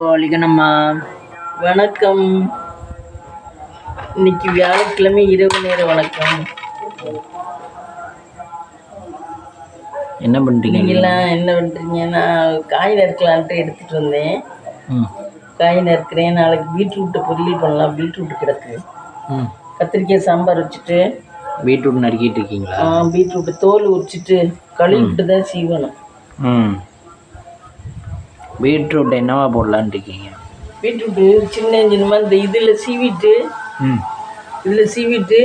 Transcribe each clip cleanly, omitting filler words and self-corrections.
வலிக்கணும்மா. வணக்கம். இன்னைக்கு வியாழக்கிழமை இரவு நேர வணக்கம். என்ன பண்ணுறீங்க? நீங்களாம் என்ன பண்ணுறீங்க? நான் காய் நறுக்கலான்ட்டு எடுத்துகிட்டு வந்தேன். காய் நறுக்கிறேன். நாளைக்கு பீட்ரூட்டை பொரியல் பண்ணலாம். பீட்ரூட் கிடக்கு. கத்திரிக்காய் சாம்பார் வச்சுட்டு பீட்ரூட் நறுக்கிட்டு இருக்கீங்களா? பீட்ரூட்டு தோல் உரிச்சிட்டு கழுவிட்டு தான் சீவணும். பீட்ரூட் என்னவா போடலான்னு இருக்கீங்க? பீட்ரூட்டு சின்ன சின்னமாக இந்த இதில் சீவிட்டு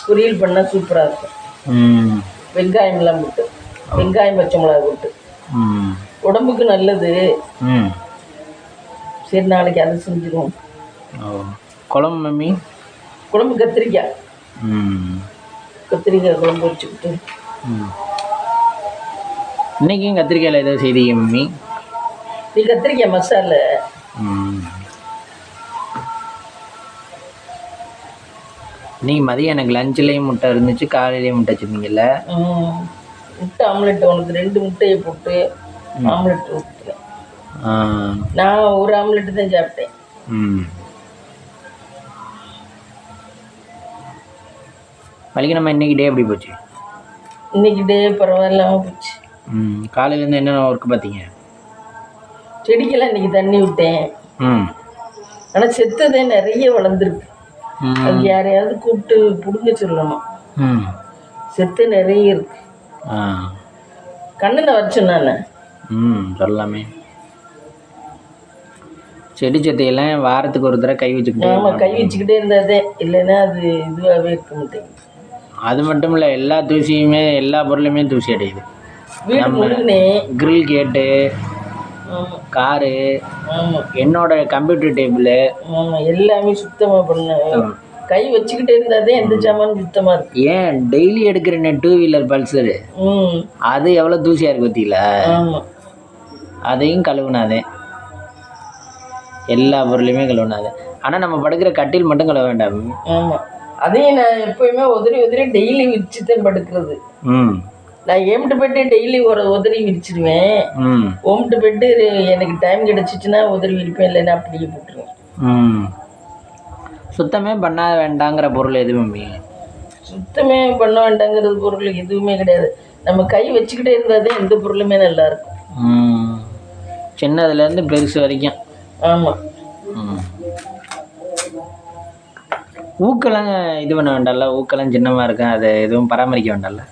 பொரியல் பண்ணால் சூப்பராக இருக்கும். வெங்காயம்லாம் போட்டு, வெங்காயம் பச்சை மிளகா போட்டு உடம்புக்கு நல்லது. சரி, நாளைக்கு அதை செஞ்சுருவோம். குழம்பு மம்மி? குழம்பு கத்திரிக்காய் குழம்பு வச்சுக்கிட்டு. இன்னைக்கும் கத்திரிக்காயில் ஏதோ செய்தீங்க மம்மி? இது கத்திரிக்காய் மசாலா. இன்னைக்கு மதியம் எனக்கு லஞ்சிலையும் முட்டை இருந்துச்சு, காலையிலையும் முட்டை வச்சுருந்தீங்கல்ல? முட்டை ஆம்லெட் உனக்கு 2 முட்டையை போட்டு ஆம்லெட் ஊற்றுறேன். நான் ஒரு ஆம்லெட்டு தான் சாப்பிட்டேன். வலிக்கு நம்ம இன்னைக்கு டே எப்படி போச்சு? இன்னைக்கு டே பரவாயில்லாமல் போச்சு. காலையிலேருந்து என்னென்ன ஒர்க் பார்த்தீங்க? செடிக்கெல்லாம் இன்னைக்கு தண்ணி விட்டேன். ஆனால் செத்ததே நிறைய வளர்ந்துருக்கு. அது யாரையாவது கூப்பிட்டு பிடுங்க சொல்லணும். செத்து நிறைய இருக்கு. கண்ணில் வர சொன்னானே. சொல்லலாமே. செடி செத்தையெல்லாம் வாரத்துக்கு ஒரு தடவை கை வச்சுக்கிட்டே. ஆமாம், கை வச்சுக்கிட்டே இருந்தாதே, இல்லைன்னா அது இதுவாகவே இருக்க மாட்டேங்குது. அது மட்டும் இல்லை, எல்லா தூசியுமே எல்லா பொருளையுமே தூசி அடையுது. கிரில் கேட்டு, காரு, என்னோட கம்ப்யூட்டர் டேபிள் எல்லாமே சுத்தமாக பண்ண. கை வச்சுக்கிட்டே இருந்தாதே எந்த சாமானும் சுத்தமாக இருக்கு. ஏன் டெய்லி எடுக்கிறேன் 2 வீலர் பல்சரு, அது எவ்வளோ தூசியாக இருக்கு பார்த்தீங்களா? அதையும் கழுவுனாதே, எல்லா பொருளையுமே கழுவுனாதே. ஆனால் நம்ம படுக்கிற கட்டில் மட்டும் கழுவ வேண்டாம். ஆமாம், அதையும் நான் எப்போயுமே உதறி டெய்லி விரிச்சு தான் படுக்கிறது. நான் ஏம்ட்டு பெட்டு டெய்லி ஒரு உதறி விரிச்சிடுவேன். ஓம்ட்டு பெட்டு எனக்கு டைம் கிடச்சிச்சுன்னா உதறி விரிப்பேன், இல்லைன்னா அப்படியே போட்டுருவேன். சுத்தமே பண்ண வேண்டாங்கிற பொருள் எதுவுமே சுத்தமே பண்ண வேண்டாங்கிறது பொருள் எதுவுமே கிடையாது. நம்ம கை வச்சுக்கிட்டே இருந்தாதே எந்த பொருளுமே நல்லா இருக்கும். சின்னதுலேருந்து பெருசு வரைக்கும். ஆமாம். ஊக்கெல்லாம் இது பண்ண வேண்டாம்ல? ஊக்கெல்லாம் சின்னமாக இருக்கும், அதை எதுவும் பராமரிக்க வேண்டாம்ல?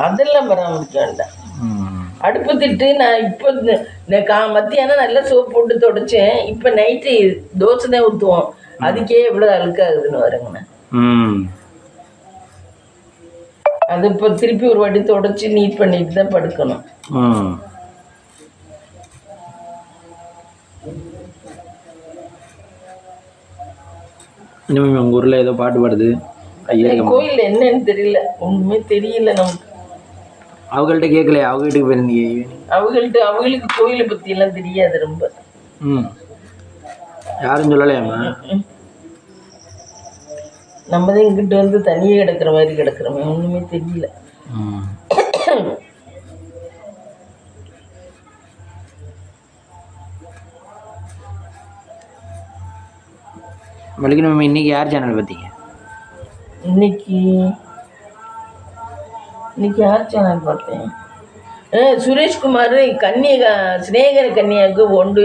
அதெல்லாம் பராமரிக்க வேண்டாம். அடுப்பு திட்டு நான் இப்போ மத்தியானம் நல்லா சோப்பு போட்டு தொடச்சேன். இப்போ நைட்டு தோசை தான் ஊற்றுவோம், அதுக்கே எவ்வளோ அழுக்காகுதுன்னு வருங்கண்ணா. அது இப்போ திருப்பி ஒரு வாட்டி தொடச்சி நீட் பண்ணிட்டு தான் படுக்கணும். உங்கள் ஊரில் ஏதோ பாட்டு பாடுது. கோயிலில் என்னன்னு தெரியல, ஒன்றுமே தெரியல நமக்கு. அவங்கள்ட்ட கேட்கலையா? அவங்க வீட்டுக்கு போயிருந்தீங்க? அவங்களுக்கு கோயிலை பற்றியெல்லாம் தெரியாது ரொம்ப. யாரும் சொல்லலையாம்மா? நம்ம தான் இங்கிட்ட வந்து தனியே கிடக்கிற மாதிரி கிடக்கிறோமே, ஒன்றுமே தெரியல. வலிக்கு நம்ம இன்னைக்கு யார் சேனல் பார்த்தீங்க? இன்னைக்கு யார் சேனல் பார்த்தேன்? சுரேஷ்குமார் சினேகர கன்னியாவுக்கு ஒன்று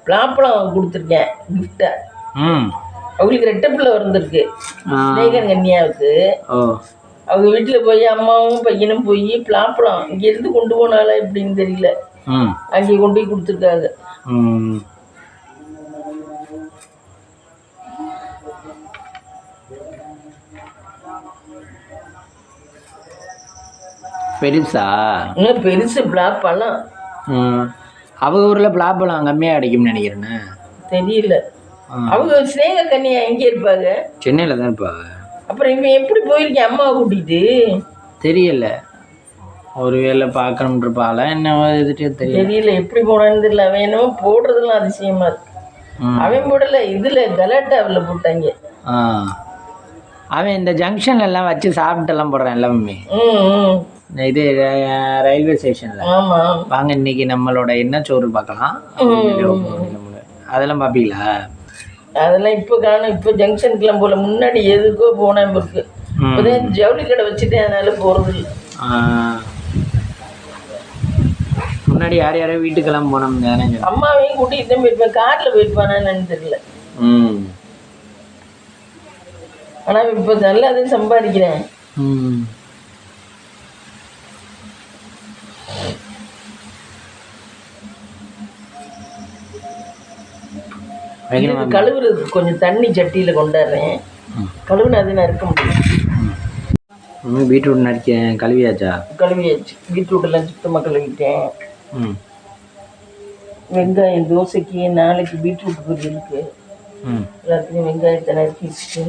பலாப்பழம் கொடுத்துருக்கேன் கிஃப்டா. அவங்களுக்கு 2 பிள்ளை வந்திருக்கு சினேகர கன்னியாவுக்கு. அவங்க வீட்டில் போய் அம்மாவும் பையனும் போய் பலாப்பழம் இங்கேருந்து கொண்டு போனாலும் எப்படின்னு தெரியல, அங்கே கொண்டு போய் கொடுத்துருக்காங்க. பெருசா? பெருசு பலாப்பழம். அவங்க ஊரில் பலாப்பழம் கம்மியாக கிடைக்கும்னு நினைக்கிறேன்னு. தெரியல. அவங்க சினேக கன்னியா எங்கே இருப்பாங்க? சென்னையில் தான் இருப்பாங்க. அப்புறம் இவன் எப்படி போயிருக்கேன் அம்மாவை கூட்டிகிட்டு? தெரியல, ஒரு வேளை பார்க்கணுன்றப்பால என்ன தெரியல, எப்படி போனான்னு தெரியல. அவன் என்னமோ போடுறதுலாம் அதிசயமாக இருக்கு. அவன் போடல, இதில் கலாட்டாவில் போட்டாங்க. அவன் இந்த ஜங்ஷன்லாம் வச்சு சாப்பிட்டெல்லாம் போடுறான் எல்லாமே. இது ரயில்வே ஸ்டேஷனில். வாங்க இன்னைக்கு நம்மளோட என்ன சோறு பார்க்கலாம். அதெல்லாம் பார்ப்பீங்களா? அதெல்லாம் இப்போ காணும். இப்போ ஜங்ஷனுக்குலாம் போகல. முன்னாடி எதுக்கோ போனேன் இருக்கு. இப்போதான் ஜவுளி கடை வச்சுட்டேன், அதனால போகிறது இல்லை. முன்னாடி யார் யாரும் வீட்டுக்கெல்லாம் போனோம்ங்க. அம்மாவையும் கூட்டிகிட்டு தான் போயிருப்பேன். காரில் போயிருப்பானான்னு தெரியல. ஆனால் இப்போ நல்லா தான் சம்பாதிக்கிறேன். கழுவுறதுக்கு கொஞ்சம் தண்ணி சட்டியில் கொண்டாடுறேன். கழுவுனா அது நான் இருக்க முடியும். பீட்ரூட் நடிக்கேன். கழுவியாச்சா? கழுவியாச்சு. பீட்ரூட்டெல்லாம் சுத்தமாக கழுவிட்டேன். வெங்காயம் தோசைக்கு, நாளைக்கு பீட்ரூட் பொரியலுக்கு எல்லாத்துலேயும் வெங்காயத்தை நறுக்கி வச்சுட்டு.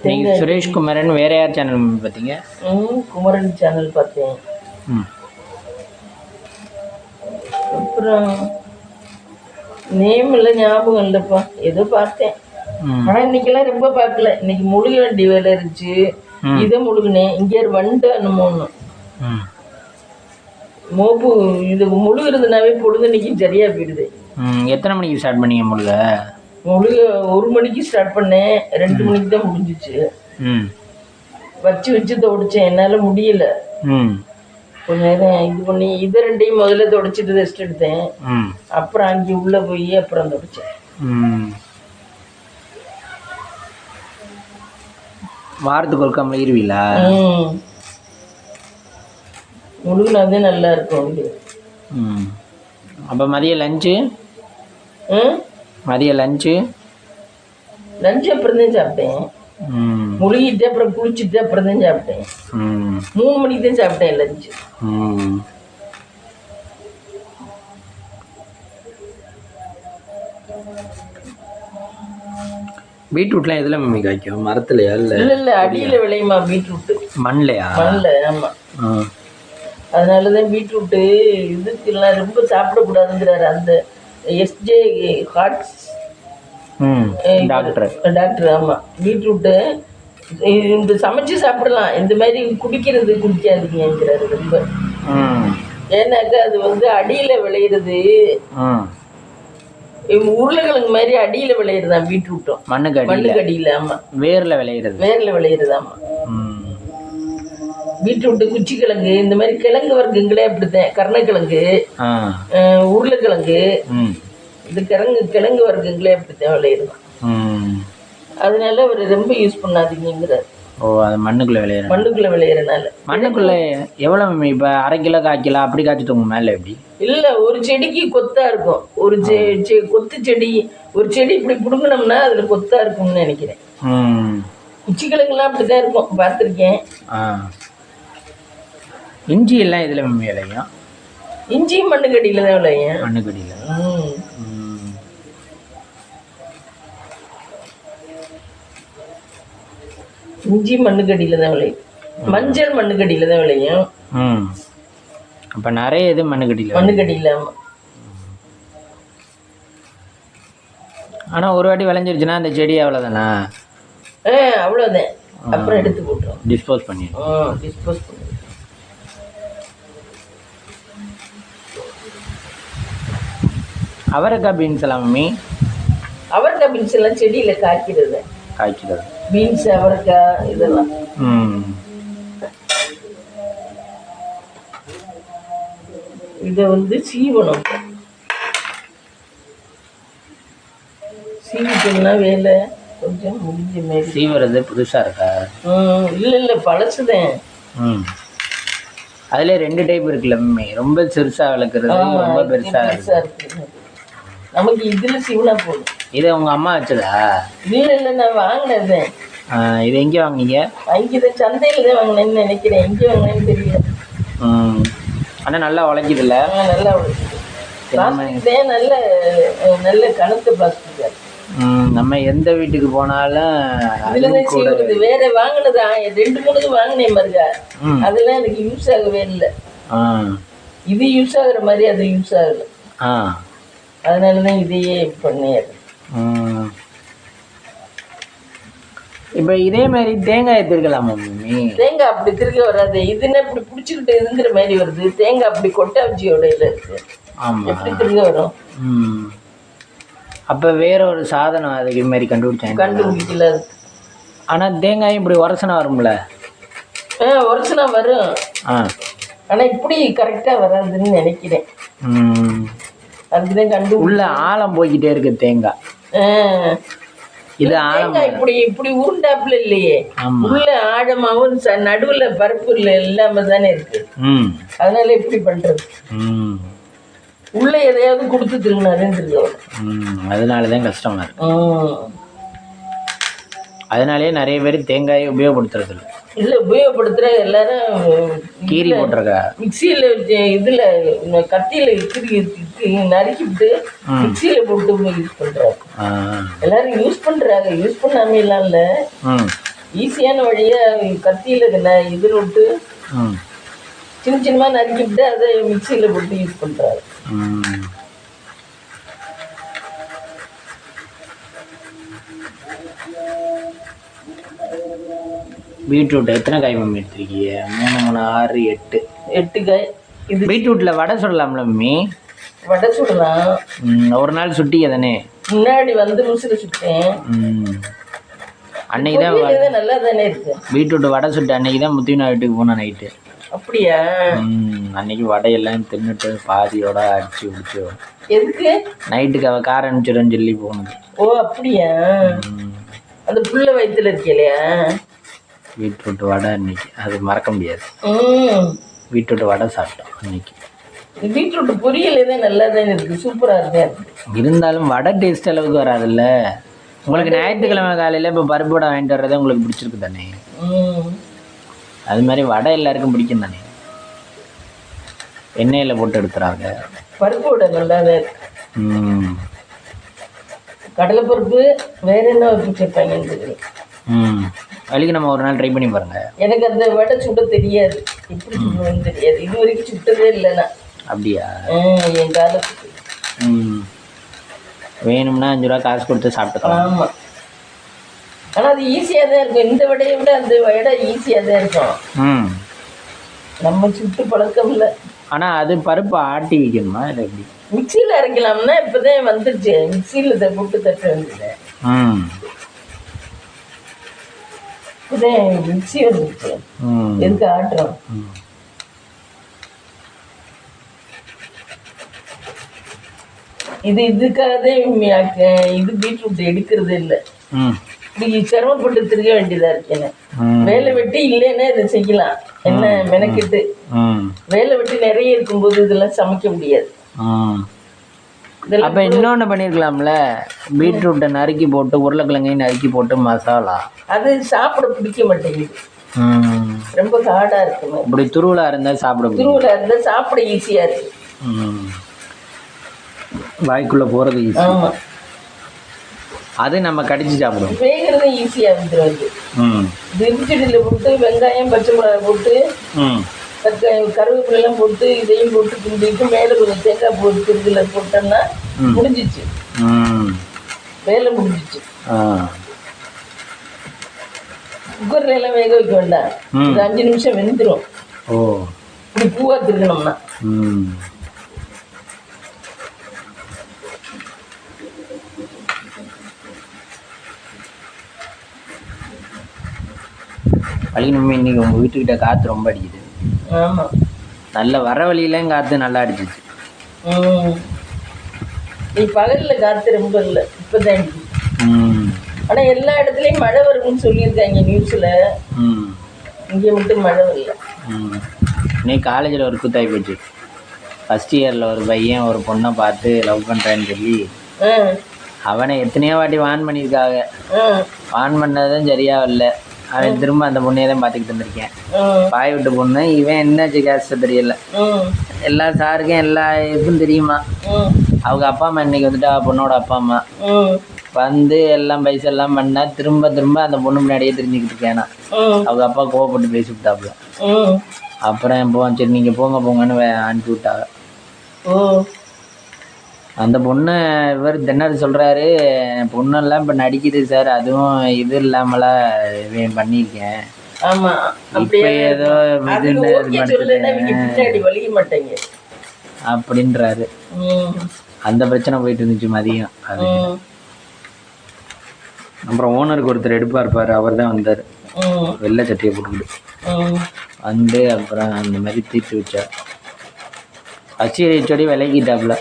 நீங்கள் சுரேஷ் குமரன் வேற யார் சேனல் பார்த்தீங்க? குமரன் சேனல் பார்த்தேன். அப்புறம் நேம் எல்லாம் ஞாபகம் இல்லைப்பா, ஏதோ பார்த்தேன். ஆனால் இன்னைக்கெல்லாம் ரொம்ப பார்க்கல. இன்னைக்கு முழுக வேண்டிய வேலை இருந்துச்சு, இதை முழுகினேன். இங்கே வண்டு அனுமோன்னு மோப்பு இது முழுகிறதுனாவே பொழுதுனைக்கு சரியா போயிடுது. எத்தனை மணிக்கு ஸ்டார்ட் பண்ணீங்க முழுக? 1 மணிக்கு ஸ்டார்ட் பண்ணேன், 2 மணிக்கு தான் முடிஞ்சிச்சு. வச்சு துடைச்சேன், என்னால் முடியல. கொஞ்ச நேரம் இது பண்ணி இதை 2ஐயும் முதல்ல துடைச்சிட்டு ரெஸ்ட் எடுத்தேன். அப்புறம் அங்கே உள்ளே போய் அப்புறம் துடைச்சேன். வாரத்துக்கு ஒருக்கா முழுகிருவீங்களா? முழுகினாதே நல்லா இருக்கும். அப்போ மதியம் லஞ்சு? லஞ்சு அப்புறம் தான் சாப்பிட்டேன். முழுகிட்டு அப்புறம் குளிச்சுட்டு அப்புறம் தான் சாப்பிட்டேன். 3 மணிக்கு தான் சாப்பிட்டேன் லஞ்சு. பீட்ரூட்லாம் எதுல மம்மி காய்க்கும்? மரத்துலையா? இல்லை அடியில் விளையுமா பீட்ரூட்டு? மண்லையா? மண்ணில். ஆமாம். அதனால தான் பீட்ரூட்டு இதுக்கெல்லாம் ரொம்ப சாப்பிடக்கூடாதுங்கிறாரு அந்த எஸ்ஜே ஹார்ட்ஸ் டாக்டர். ஆமாம், பீட்ரூட்டு இந்த சமைச்சு சாப்பிடலாம், இந்த மாதிரி குடிக்காதீங்கிறாரு ரொம்ப. ஏன்னாக்கா அது வந்து அடியில் விளையிறது. உருளைக்கிழங்கு மாதிரி அடியில் விளையிறதான் பீட்ரூட்டும். மண்ணுக்கு அடியில். ஆமாம், வேரில் விளையிறது. ஆமாம், பீட்ரூட்டு, குச்சிக்கிழங்கு, இந்த மாதிரி கிழங்கு வர்க்கங்களே அப்படித்தான். கருணக்கிழங்கு, உருளைக்கிழங்கு, இந்த கிழங்கு வர்க்கங்களே அப்படித்தான் விளையிறதான். அதனால அவர் ரொம்ப யூஸ் பண்ணாதீங்கிறார். ஓ, அது மண்ணுக்குள்ளே விளையிறனால. மண்ணுக்குள்ளே எவ்வளோ இப்போ 1/2 கிலோ 1/4 கிலோ அப்படி காய்ச்சிட்டோங்க மேலே? எப்படி இல்லை, ஒரு செடிக்கு கொத்தா இருக்கும். ஒரு கொத்து செடி, ஒரு செடி இப்படி பிடுங்கினோம்னா அதில் கொத்தா இருக்கும்னு நினைக்கிறேன். குச்சிக்கிழங்குலாம் அப்படிதான் இருக்கும், பார்த்துருக்கேன். இஞ்சி எல்லாம் இதில் விளையும்? இஞ்சியும் மண்ணுக்கடியில் தான் விளையும். மண்ணுக்கடியில். இஞ்சி மண்ணுக்கடியில் தான் விளையும். மஞ்சள் மண்ணுக்கடியில் தான் விளையும். அப்போ நிறைய இது மண்ணுக்கடியில். ஆமாம். ஆனால் ஒரு வாட்டி விளைஞ்சிருச்சுன்னா அந்த செடி அவ்வளோதானா? அவ்வளோதான். அப்புறம் எடுத்து போட்டுரும், டிஸ்போஸ் பண்ணிடுவோம். அவரைக்காய் பீன்ஸ் எல்லாம் மம்மி? அவரைக்காய் பீன்ஸ் எல்லாம் செடியில் காய்க்கிறது. பீன்ஸ், அவரைக்காய் இதெல்லாம். இதை வந்து சீவனம். சீவிட்டோம்னா வேலை கொஞ்சம் முடிஞ்ச மாதிரி. சீவுறது புதுசாக இருக்கா? இல்லை பழசுதேன். அதில் 2 டைப் இருக்குல்ல மம்மி, ரொம்ப சிறுசாக வளர்க்குறது, ரொம்ப பெருசாக இருக்குது. நமக்கு இதில் சீவனா போதும். இதை உங்கள் அம்மா வச்சதா? இல்லை, நான் வாங்கினது. இது எங்கே வாங்கினீங்க? இங்கே தான் சந்தையில் தான் வாங்கினேன்னு நினைக்கிறேன். எங்கே வாங்கினேன்னு தெரியல. ஆனால் நல்லா உழைக்குதுல்ல? நல்லா உழைக்குது. பிளாஸ்டிக் நல்ல நல்ல கனத்த பிளாஸ்டிக். நம்ம எந்த வீட்டுக்கு போனாலும் இதுலதான் சீவுறது. வேற வாங்கினதா 2-3 வாங்கினேன் பாருங்க, அதெல்லாம் எனக்கு யூஸ் ஆகவே இல்லை. இது யூஸ் ஆகுற மாதிரி அது யூஸ் ஆகல. அதனாலதான் இதையே பண்ணியது. இப்போ இதே மாதிரி தேங்காய் திருக்கலாமா மம்மி? தேங்காய் அப்படி திருக்க வராது. இதுன்னு இப்படி பிடிச்சிக்கிட்டு இதுங்கிற மாதிரி வருது. தேங்காய் அப்படி கொட்டை வச்சியோட இருக்கு. ஆமாம். எப்படி திருக வரும்? ம். அப்போ வேற ஒரு சாதனம் அதுக்கு இது மாதிரி கண்டுபிடிச்சாங்க. கண்டுபிடிக்கல. ஆனால் தேங்காயும் இப்படி உரசனா வரும்ல? உரசனா வரும். ஆனால் இப்படி கரெக்டாக வராதுன்னு நினைக்கிறேன். அதுக்குதான் உள்ள ஆழம் போய்கிட்டே இருக்கு தேங்காய். இது ஆழம் இப்படி இப்படி உருண்டாப்புல இல்லையே, உள்ள ஆழமாவும் நடுவுல பருப்பு இல்லாம தானே இருக்கு. அதனால எப்படி பண்றது? உள்ள எதையாவது கொடுத்து திரும்பினாதான் தெரியும். அதனாலதான் கஷ்டமா இருக்கு. அதனாலேயே நிறைய பேர் தேங்காயை உபயோகப்படுத்துறது இல்லை. உபயோகப்படுத்துற எல்லாரும் கீரி போட்டிருக்கா. மிக்சியில் இதில் கத்தியில் நறுக்கிவிட்டு மிக்சியில் போட்டு யூஸ் பண்ணுறாங்க. எல்லாரும் யூஸ் பண்ணுறாங்க. யூஸ் பண்ணாம எல்லாம் இல்லை. ஈஸியான வழியாக கத்தியில் இதில் விட்டு சின்ன சின்னமாக நறுக்கிவிட்டு அதை மிக்சியில் போட்டு யூஸ் பண்ணுறாங்க. பீட்ரூட் எத்தனை காய் மம்மி எடுத்துருக்கீங்க? 3, 3, 6, 8. 8 காய். இது பீட்ரூட்டில் வடை சுடலாம்ல மம்மி? வடை சுடலாம். ஒரு நாள் சுட்டிங்க தானே? முன்னாடி வந்து முசில சுட்டேன். அன்னைக்கு தான் நல்லா தானே இருக்கு. பீட்ரூட் வடை சுட்டு அன்னைக்கு தான் முத்தினா வீட்டுக்கு போனேன் நைட்டு. அப்படியா? அன்னைக்கு வடையெல்லாம் தின்னுட்டு பாதியோட அடிச்சு குடிச்சு. எதுக்கு? நைட்டுக்கு அவள் கார் அனுப்பிச்சிடுன்னு சொல்லி போனது. ஓ அப்படியா? அந்த புள்ள வயிற்றுல இருக்கலையா? பீட்ரூட் வடை அன்னைக்கு அது மறக்க முடியாது. பீட்ரூட் வடை சாப்பிட்டோம் அன்னைக்கு. பீட்ரூட் பொரியலே நல்லா தான் இருக்குது. சூப்பராக இருக்கு. இருந்தாலும் வடை டேஸ்ட் அளவுக்கு வராதுல்ல. உங்களுக்கு ஞாயிற்றுக்கிழமை காலையில் இப்போ பருப்பு வடை வாங்கிட்டு வர்றதே உங்களுக்கு பிடிச்சிருக்கு தானே? அது மாதிரி வடை எல்லாருக்கும் பிடிக்கும் தானே? எண்ணெயில் போட்டு எடுத்துறாங்க. பருப்பு வடை நல்லா தான் இருக்கு. கடலைப்பருப்பு வேற என்ன சேர்ப்பாங்கன்னு தெரியும். அதுக்கு நம்ம ஒரு நாள் ட்ரை பண்ணி பாருங்க. எனக்கு அந்த வடை சுட தெரியாது. எப்படி சுடுவேன்னு தெரியாது. இது வரைக்கும் சுட்டதே இல்லைண்ணா. அப்படியா? என் காலத்துக்கு. வேணும்னா 5 ரூபா காசு கொடுத்து சாப்பிட்டுக்கலாம். ஆமாம். ஆனால் அது ஈஸியாக தான் இருக்கும். இந்த வடையை விட அந்த வடை ஈஸியாக தான் இருக்கும். நம்ம சுட்டு பழக்கம் இல்லை. ஆனால் அது பருப்பு ஆட்டி வைக்கணுமா இல்லை எப்படி? மிக்சியில் அரைக்கலாம்னா இப்போதான் வந்துருச்சு. மிக்சியில் போட்டு தட்ட வேண்டியது. இப்போதான் மிக்சி வந்துருச்சு. எதுக்கு ஆட்டுறோம்? இதுக்காகவே இது பீட்ரூட் எடுக்கிறதே இல்லை. இப்படி சிரமப்பட்டு திருக வேண்டியதா இருக்கு. வேலை வெட்டி இல்லைன்னா இதை செய்யலாம். என்ன மெனக்கிட்டு வேலை வெட்டி நிறைய இருக்கும்போது இதெல்லாம் சமைக்க முடியாது. அப்ப இன்னொன்னு பண்ணிருக்கலாம்ல, பீட்ரூட்டை நறுக்கி போட்டு உருளைக்கிழங்கையும் நறுக்கி போட்டு மசாலா. அது சாப்பிட பிடிக்க மாட்டேங்குது. ரொம்ப ஹார்டா இருக்குமே. இப்படி துருவலா இருந்தா சாப்பிட ஈஸியா இருக்கு. வாய்க்குள்ள போறது ஈஸி. ஆமா. அது நம்ம கடிச்சு சாப்பிடுவோம். வேகிறது ஈஸியா வந்துருது. வெஜிடபிள் போட்டு வெங்காயம் பச்சை மிளகாய் போட்டு கருவேப்பிலாம் போட்டு இதையும் போட்டு கிண்டிட்டு மேலே கொஞ்சம் தேங்காய் போட்டு இதில் போட்டோம்னா முடிஞ்சிச்சு. வேலை முடிஞ்சிச்சு. குக்கர்ல எல்லாம் வேக வைக்க வேண்டாம். ஒரு 5 நிமிஷம் வெந்துடும். இப்படி பூவா திருக்கணும்னா. அழிக்கணுமே. இன்னைக்கு உங்கள் வீட்டுக்கிட்ட காற்று ரொம்ப அடிக்குது. ஆமாம். நல்ல வர வழியிலையும் காற்று நல்லா அடிச்சிச்சு. நீ பகலில் காற்று ரொம்ப இல்லை, இப்போ தான் அடிக்குது. ஆனால் எல்லா இடத்துலையும் மழை வரும்னு சொல்லியிருக்காங்க நியூஸில். இங்கே மட்டும் மழை வரல. இன்னைக்கு காலேஜில் ஒரு கூத்தாகி போச்சு. ஃபஸ்ட் இயரில் ஒரு பையன் ஒரு பொண்ணை பார்த்து லவ் பண்ணுறேன்னு சொல்லி அவனை எத்தனையோ வாட்டி வான் பண்ணியிருக்காங்க. வான் பண்ணதும் சரியா இல்லை. அவன் திரும்ப அந்த பொண்ணையை தான் பார்த்துக்கிட்டு இருந்திருக்கேன். பாய் விட்டு பொண்ணு. இவன் என்னாச்சு கேஸ்ட தெரியல. எல்லா சாருக்கும் எல்லா இதுக்கும் தெரியுமா. அவங்க அப்பா அம்மா இன்னைக்கு வந்துட்டு பொண்ணோட அப்பா அம்மா வந்து எல்லாம் பைசா எல்லாம் பண்ணா திரும்ப திரும்ப அந்த பொண்ணு முன்னாடியே தெரிஞ்சுக்கிட்டு இருக்கேனா. அவங்க அப்பா கோவப்பட்டு பேசி விட்டாப்புல. அப்புறம் போவோம் சரி நீங்கள் போங்கன்னு அனுப்பி விட்டாங்க. அந்த பொண்ணு இவர் தென்னாடு சொல்கிறாரு, பொண்ணெல்லாம் இப்போ நடிக்குது சார், அதுவும் இது இல்லாமலாம் இவன் பண்ணியிருக்கேன். ஆமாம். இப்போ ஏதோ பின்னாடி வலிய மாட்டேங்க. அப்படின்றாரு. அந்த பிரச்சனை போயிட்டு இருந்துச்சு மதியம். அது அப்புறம் ஓனருக்கு ஒருத்தர் எடுப்பார், அவர் தான் வந்தார், வெள்ளை சட்டையை போட்டுக்கிட்டு வந்து அப்புறம் அந்த மாதிரி தீர்த்து வச்சார். அச்சடி விலகிட்டாப்புல.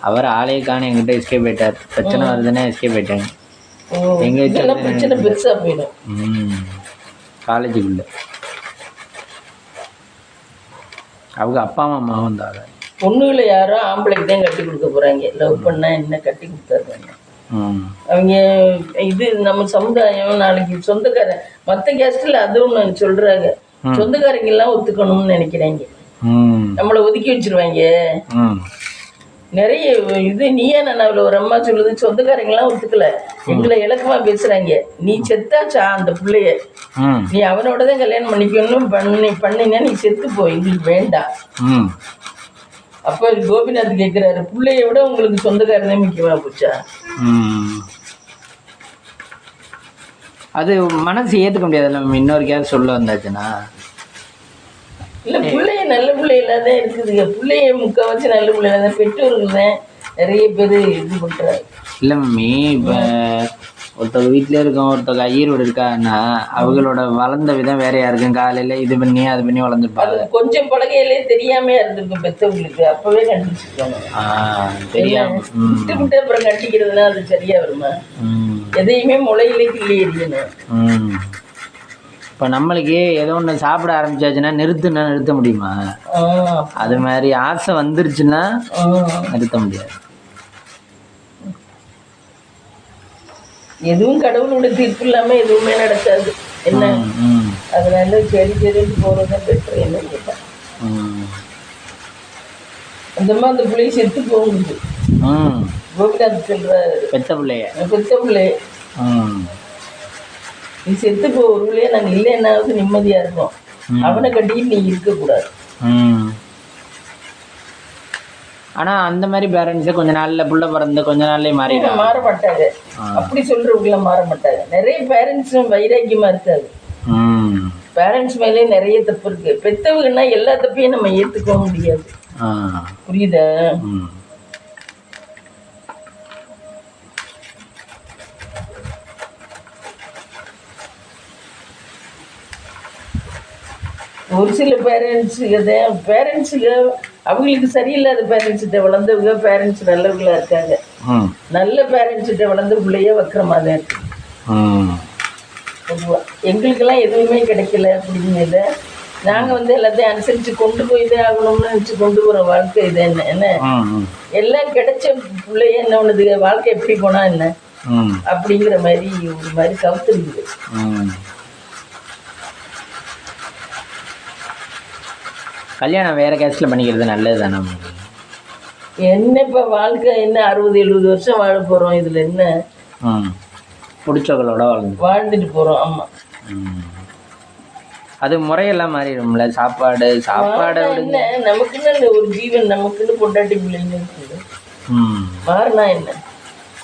அவர் ஆளையே காண எங்கிட்ட எஸ்கேப் ஆயிட்டார். பிரச்சனை வருதுன்னா எஸ்கேப் ஆயிட்டாங்க. எங்க பிரச்சனை பெருசா போயிடும். காலேஜுக்குள்ள அவங்க அப்பா அம்மா வந்தாங்க. பொண்ணுகளை யாரும் ஆம்பளைக்கு தான் கட்டி கொடுக்க போறாங்க. லவ் பண்ணா என்ன கட்டி கொடுத்தாருங்க அவங்க. இது நம்ம சமுதாயம் நாளைக்கு சொந்தக்காரன் மற்ற கேஸ்டில் அதுவும் நான் சொல்றாங்க, சொந்தக்காரங்க எல்லாம் ஒத்துக்கணும்னு நினைக்கிறாங்க. நம்மளை ஒதுக்கி வச்சிருவாங்க நிறைய. இது நீயே நான் ஒரு அம்மா சொல்லுது, சொந்தக்காரங்கெல்லாம் ஒத்துக்கல, எங்களை இலக்கமா பேசுறாங்க. நீ செத்தாச்சா அந்த பிள்ளைய, நீ அவனோட தான் கல்யாணம் பண்ணிக்கணும், பண்ணினா நீ செத்து போ, எங்களுக்கு வேண்டாம். அப்ப கோபிநாத் கேட்கிறாரு, பிள்ளைய விட உங்களுக்கு சொந்தக்காரனே முக்கியமா போச்சா? அது மனசு ஏத்துக்க முடியாதுல்ல. நம்ம இன்னொரு கேஸ் சொல்ல வந்தாச்சுன்னா இல்லை, பிள்ளைய நல்ல பிள்ளைகளாக தான் இருக்குதுங்க. பிள்ளைய முக்கால்வாசி நல்ல பிள்ளைகளாக தான். பெற்றோர்கள் தான் நிறைய பேர் இது பண்ணுறாங்க. இல்லை மம்மி, இப்போ ஒருத்தவங்க வீட்டிலே இருக்கோம், ஒருத்தவங்க ஈரோடு இருக்கான்னா அவங்களோட வளர்ந்த விதம் வேறையா இருக்கும். காலையில் இது பண்ணி அது பண்ணி வளர்ந்துருப்பாங்க. கொஞ்சம் பழகையிலே தெரியாமையா இருந்திருக்கும் பெற்றவங்களுக்கு. அப்பவே கண்டிச்சிருக்காங்க. தெரியாம விட்டு விட்டு அப்புறம் கண்டிக்கிறதுனா அது சரியா வருமா? எதையுமே முளையிலே கிள்ளி எறியணும். இப்போ நம்மளுக்கு ஏதோ ஒன்று சாப்பிட ஆரம்பிச்சாச்சுன்னா நிறுத்த முடியுமா? அது மாதிரி ஆசை வந்துருச்சுன்னா நிறுத்த முடியாது. எதுவும் கடவுளோட தீர்ப்பு இல்லாமல் எதுவுமே நடக்காது என்ன. அதனால சரி சரின்னு போகிறத பெட்டர் என்ன கேட்டேன். அந்த மாதிரி அந்த பிள்ளைய செத்து போகுது. கோபிநாத் சொல்கிறாரு, பெத்த பிள்ளைய நீ செத்து போ, ஒரு பிள்ளைய நாங்கள் இல்லைன்னாவது நிம்மதியாக இருக்கும், அவனை கட்டிட்டு நீ இருக்கக்கூடாது. ஆனால் அந்த மாதிரி பேரண்ட்ஸை கொஞ்ச நாளில் புள்ள பிறந்த கொஞ்ச நாள்லேயே மாற மாட்டாங்க. அப்படி சொல்கிறவங்கள மாற மாட்டாங்க. நிறைய பேரண்ட்ஸும் வைராக்கியமாக இருக்காது. பேரண்ட்ஸ் மேலே நிறைய தப்பு இருக்கு. பெற்றவங்கன்னா எல்லா தப்பையும் நம்ம ஏற்றுக்க முடியாது. புரியுதா? ஒரு சில பேரண்ட்ஸுக்கு அவங்களுக்கு சரியில்லாத பேரண்ட்ஸ்கிட்ட வளர்ந்தவங்க பேரண்ட்ஸ் நல்லவங்களா இருக்காங்க. நல்ல பேரண்ட்ஸ்கிட்ட வளர்ந்த பிள்ளைய வக்கரமாக தான் இருக்கு. எங்களுக்கெல்லாம் எதுவுமே கிடைக்கல அப்படிங்கிறத நாங்கள் எல்லாத்தையும் அனுசரித்து கொண்டு போய் தான் ஆகணும்னு நினச்சி கொண்டு போகிற வாழ்க்கை இது. என்ன எல்லாம் கிடைச்ச பிள்ளைய என்ன ஒன்றுது, வாழ்க்கை எப்படி போனால் என்ன அப்படிங்கிற மாதிரி ஒரு மாதிரி கவுத்துருக்குது. கல்யாணம் வேற கேஸ்டில் பண்ணிக்கிறது நல்லது தானே? என்ன இப்போ வாழ்க்கை என்ன 60-70 வருஷம் வாழ போகிறோம். இதில் என்ன பிடிச்சவங்களோட வாழ்ந்துட்டு போகிறோம். ஆமாம், அது முறையெல்லாம் மாறிடும்ல. சாப்பாடு என்ன நமக்குன்னு ஒரு ஜீவன், நமக்குன்னு பொண்டாட்டி பிள்ளைங்க இருக்குது. மாறினா என்ன?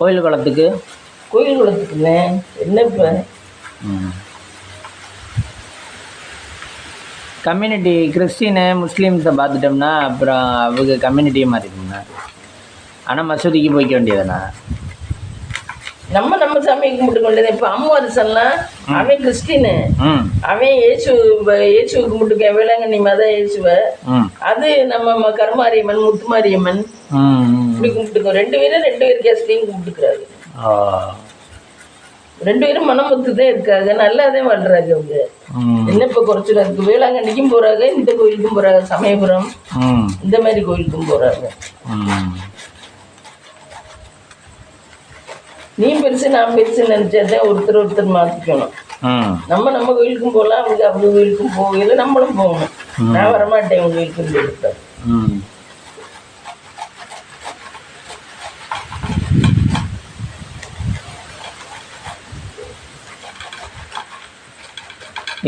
கோயில் குளத்துக்குன்னு என்ன இப்போ கம்யூனிட்டி கிறிஸ்டினு முஸ்லீம்ஸை பார்த்துட்டோம்னா அப்புறம் அவங்க கம்யூனிட்டியே மாறிடுங்க. ஆனால் மசூதிக்கு போய்க்க வேண்டியதுண்ணா. நம்ம சாமி கும்பிட்டு கொண்டது. இப்போ அம்மாவரசன்லாம் அவன் கிறிஸ்டினு, அவன் இயேசுவை கும்பிட்டுக்க, வேளாங்கண்ணி மத இயேசுவை. அது நம்ம கருமாரியம்மன் முத்துமாரியம்மன் இப்படி கும்பிட்டுக்கோ. ரெண்டு பேர் கேஸ்டையும் கும்பிட்டுக்கிறாரு. 2 பேரும் மனம் ஒத்துதான் இருக்காங்க, நல்லாதான் வாழ்றாங்க. அவங்க என்ன இப்ப குறைச்சல இருக்கு. வேளாங்கண்ணிக்கும் போறாங்க, இந்த கோயிலுக்கும் போறாங்க, சமயபுரம் இந்த மாதிரி கோயிலுக்கும் போறாங்க. நீ பெருசு நான் பெருசு நினைச்சாதான் ஒருத்தர் மாத்திக்கணும். நம்ம கோயிலுக்கும் போகலாம், அவங்க கோயிலுக்கும் போகல, நம்மளும் போகணும். நான் வரமாட்டேன் உங்க கோயிலுக்கு இருக்காரு.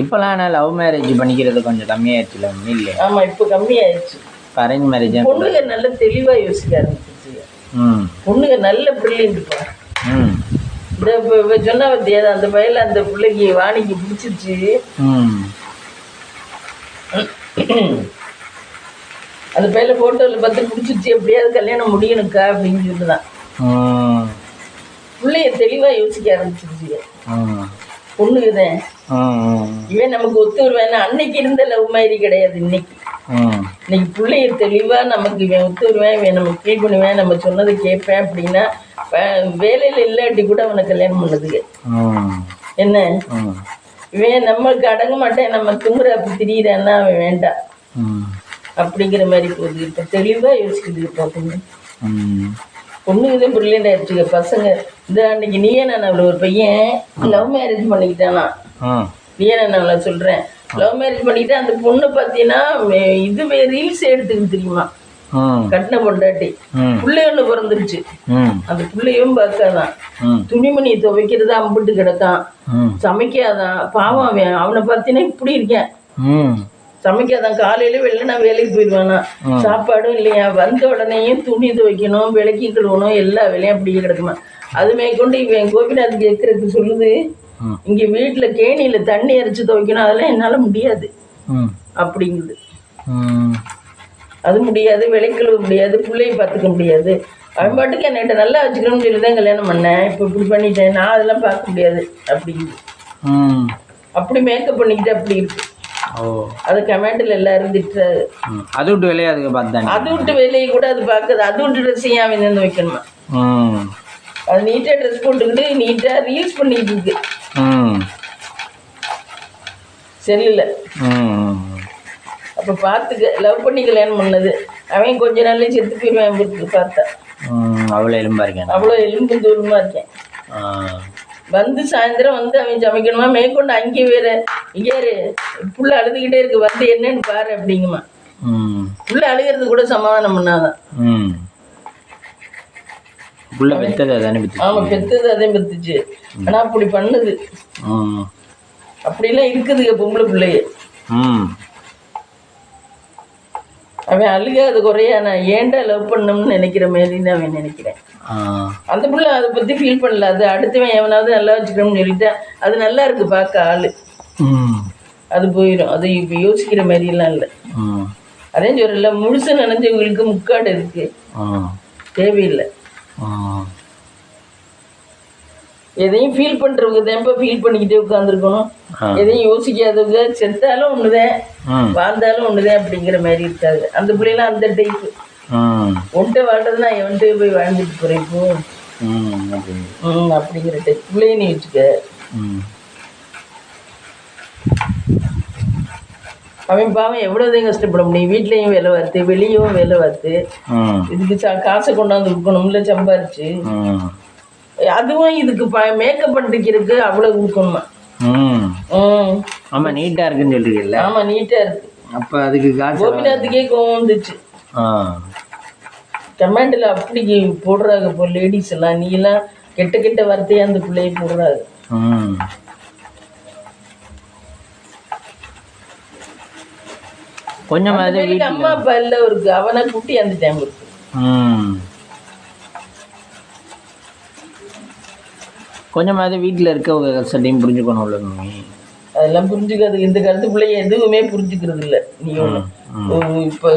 இப்போலாம் நான் லவ் மேரேஜ் பண்ணிக்கிறது கொஞ்சம் கம்மியாயிடுச்சுல இல்லையா? ஆமாம், இப்போ கம்மியாயிடுச்சு. அரேஞ்ச் மேரேஜ் பொண்ணுங்க நல்ல தெளிவாக யோசிக்க ஆரம்பிச்சிச்சு. பொண்ணுங்க நல்ல பிரில்லியன்ட்ப்பா. இந்த இப்போ சொன்ன பத்தியா அந்த பையில அந்த பிள்ளைக்கு வாணிக்கு பிடிச்சிருச்சு. அந்த பையில ஃபோட்டோவில் பார்த்து பிடிச்சிருச்சு, எப்படியாவது கல்யாணம் முடியணுக்கா அப்படின்னு சொல்லிதான் பிள்ளைய தெளிவாக யோசிக்க ஆரம்பிச்சிருச்சு. பொண்ணுக்குதான் இவன் நமக்கு ஒத்து வருவேன். அன்னைக்கு இருந்த லவ் மாதிரி கிடையாது. இன்னைக்கு பிள்ளைய தெளிவா நமக்கு இவன் ஒத்து வருவேன், இவன் நம்ம ஃபீல் பண்ணுவேன், நம்ம சொன்னதை கேட்பேன் அப்படின்னா வேலையில இல்லாட்டி கூட அவனை கல்யாணம் பண்ணதுக்கு என்ன இவன் நம்மளுக்கு அடங்க மாட்டேன், நம்ம துங்குற அப்படி திடீரான்னா அவன் வேண்டாம் அப்படிங்கிற மாதிரி போகுது. இப்போ தெளிவா யோசிக்குது. இப்போ பொண்ணுக்குதான் பிரில்லியண்ட் ஆயிடுச்சுங்க. பசங்க இந்த அன்னைக்கு நீயே நான் அவளை ஒரு பையன் லவ் மேரேஜ் பண்ணிக்கிட்டானா, நீயே நான் அவளை சொல்றேன், லவ் மேரேஜ் பண்ணிக்கிட்டா அந்த பொண்ணு பார்த்தீங்கன்னா இதுவே ரீல்ஸ் எடுத்துக்கிட்டு தெரியுமா, கட்டின பொண்டாட்டி பிள்ளை ஒன்று பிறந்துருச்சு. அந்த பிள்ளையும் பார்க்காதான், துணிமணி துவைக்கிறதா அம்பிட்டு கிடக்கான், சமைக்காதான். பாவம் அவன், அவனை பார்த்தீங்கன்னா இப்படி இருக்கேன், சமைக்காதான். காலையில வெளில நான் வேலைக்கு போயிடுவேனா, சாப்பாடும் இல்லையா, வந்த உடனேயும் துணி துவைக்கணும், விளக்கி கழுவணும், எல்லா வேலையும் அப்படியே கிடக்குமா. அது மேற்கொண்டு இவன் கோபிநாத் கேட்கறதுக்கு சொல்லுது, இங்க வீட்டுல கேணியில தண்ணி அரைச்சு துவைக்கணும், அதெல்லாம் என்னால முடியாது அப்படிங்குது. அது முடியாது, விளக்கழுவ முடியாது, பிள்ளைய பார்த்துக்க முடியாது. அவன் பாட்டுக்கு என்கிட்ட நல்லா வச்சுக்கணும்னு சொல்லிதான் கல்யாணம் பண்ணேன், இப்போ இப்படி பண்ணிட்டேன், நான் அதெல்லாம் பார்க்க முடியாது அப்படிங்குது. அப்படி மேக்கப் பண்ணிக்கிட்டு அப்படி இருக்கு. அது கமெண்ட்ல எல்லாரும் திட்டுறாரு. அது விட்டு வேலையை அதுக்கு பார்த்தாங்க, அது விட்டு வேலையை கூட அது பார்க்குது. அது விட்டு ட்ரெஸ் ஏன் அவன் வந்து வைக்கணுமா, அது நீட்டா ட்ரெஸ் போட்டுக்கிட்டு நீட்டா ரீல்ஸ் பண்ணிட்டு இருக்கு செல்லுல. அப்ப பார்த்துக்க, லவ் பண்ணி கல்யாணம் பண்ணது. அவன் கொஞ்ச நாள்லயே செத்து போயிடுவான் பார்த்தா. அவ்வளோ எலும்பா இருக்கேன், அவ்வளோ எலும்பு தூரமா இருக்கேன். வந்து சாயந்தரம் வந்து அவன் சமைக்கணுமா, மேற்கொண்டு அங்கே வேற இங்கே புள்ள அழுதுகிட்டே இருக்கு, வந்து என்னன்னு பாரு அப்படிங்குமா. புள்ள அழுகிறது கூட சமாதானம் பண்ணாதான். ஆமா, பெத்தது அதே பெத்துச்சு. ஆனா அப்படி பண்ணுது. அப்படிலாம் இருக்குதுங்க பொம்பளை பிள்ளைய. அவன் அழுகாது குறையா, நான் ஏன்டா லவ் பண்ணணும்னு நினைக்கிற மாதிரி அவன் நினைக்கிறேன். அந்த பிள்ளை அதை பத்தி ஃபீல் பண்ணல. அது அடுத்தவன் எவனாவது நல்லா வச்சுக்கணும்னு சொல்லிட்டா அது நல்லா இருக்கு பார்க்க ஆளு, அது போயிடும். அது இப்ப யோசிக்கிற மாதிரி எல்லாம் இல்லை. அதே சொல்லல, முழுசு நினைஞ்சவங்களுக்கு முக்காடு இருக்கு, தேவையில்லை. எதையும் ஃபீல் பண்றவங்க தான் ஃபீல் பண்ணிக்கிட்டே உட்காந்துருக்கணும். எதையும் யோசிக்காதவங்க செத்தாலும் ஒண்ணுதான், வாழ்ந்தாலும் ஒண்ணுதான் அப்படிங்கிற மாதிரி இருக்காது. அந்த பிள்ளைலாம் அந்த டைப்பு. ஒன்ட்ட வாழ்றதுன்னா எவன்ட்டே போய் வாழ்ந்துட்டு போறேன் இப்போ அப்படிங்கிற டைப் பிள்ளைய நீ வச்சுக்க. அவன் பாவம் எவ்வளவுதான் கஷ்டப்பட முடியும். வீட்லயும் வேலை பார்த்து, வெளியும் வேலை பார்த்து, இதுக்கு காசை கொண்டாந்து கொடுக்கணும்ல சம்பாரிச்சு. அதுவும் இதுக்கு மேக்கப் பண்ணிக்கிறதுக்கு அவ்வளவு கொடுக்கணுமா. ஆமா, நீட்டா இருக்குன்னு சொல்றீங்கல்ல. ஆமா, நீட்டா இருக்கு. அப்ப அதுக்கு கோபிநாத்துக்கே கோவம் வந்துச்சு. கமெண்ட்ல அப்படி போடுறாங்க இப்போ லேடிஸ் எல்லாம், நீ எல்லாம் கெட்ட கெட்ட வார்த்தையா அந்த பிள்ளைய போடுறாங்க. கொஞ்சம் அம்மா அப்பா இல்ல இருக்கு, அவனை குட்டி அந்த டைம் இருக்கு. கொஞ்சமாவது வீட்டில் இருக்கவங்க கஷ்டத்தையும் புரிஞ்சுக்கணும்ல மம்மி. அதெல்லாம் புரிஞ்சுக்காது. இந்த காலத்து பிள்ளைய எதுவுமே புரிஞ்சுக்கிறது இல்லை. நீ இப்போ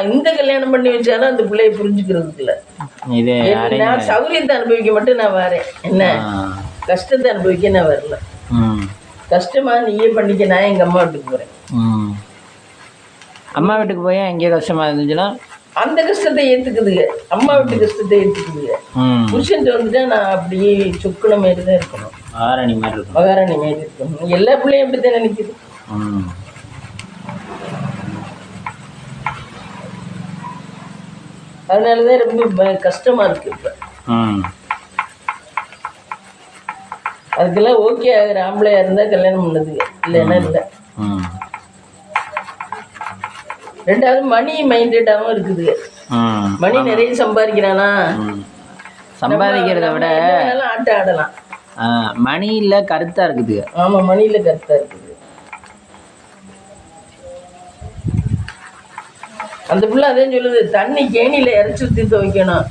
இந்த கல்யாணம் பண்ணி வச்சாலும் அந்த பிள்ளைய புரிஞ்சுக்கிறது இல்லை. நான் சௌரியத்தை அனுபவிக்க மட்டும் நான் வரேன், என்ன கஷ்டத்தை அனுபவிக்க நான் வரல. கஷ்டமா நீயே பண்ணிக்க, நான் எங்க அம்மா வீட்டுக்கு போறேன். அம்மா வீட்டுக்கு போய் எங்கேயோ கஷ்டமா இருந்துச்சுன்னா அந்த கஷ்டத்தை ஏத்துக்குதுங்க, அம்மா வீட்டு கஷ்டத்தை ஏத்துக்குதுங்க. புருஷன் வந்துட்டா நான் அப்படியே சொக்குன மாதிரி தான் இருக்கணும், மகாராணி மாதிரி இருக்கும், மகாராணி மாதிரி இருக்கணும். எல்லா பிள்ளையும் அப்படித்தான் நினைக்குது. அதனாலதான் ரொம்ப கஷ்டமா இருக்கு இப்ப. அதுக்கெல்லாம் ஓகே ஆகுற ஆம்பளையா இருந்தா கல்யாணம் பண்ணதுங்க, இல்லைன்னா இல்லை. ரெண்டாவது மணி மைண்டடாவும் இருக்குது. மணி நிறைய சம்பாதிக்கிறானா, சம்பாதிக்கிறத விட ஆட்டம் ஆடலாம். மணியில கருத்தா இருக்குது. ஆமா, மணியில கருத்தா இருக்குது. அந்த பிள்ளை அதே சொல்லுது, தண்ணி கேணியில இறைச்சி ஊற்றி துவைக்கணும்.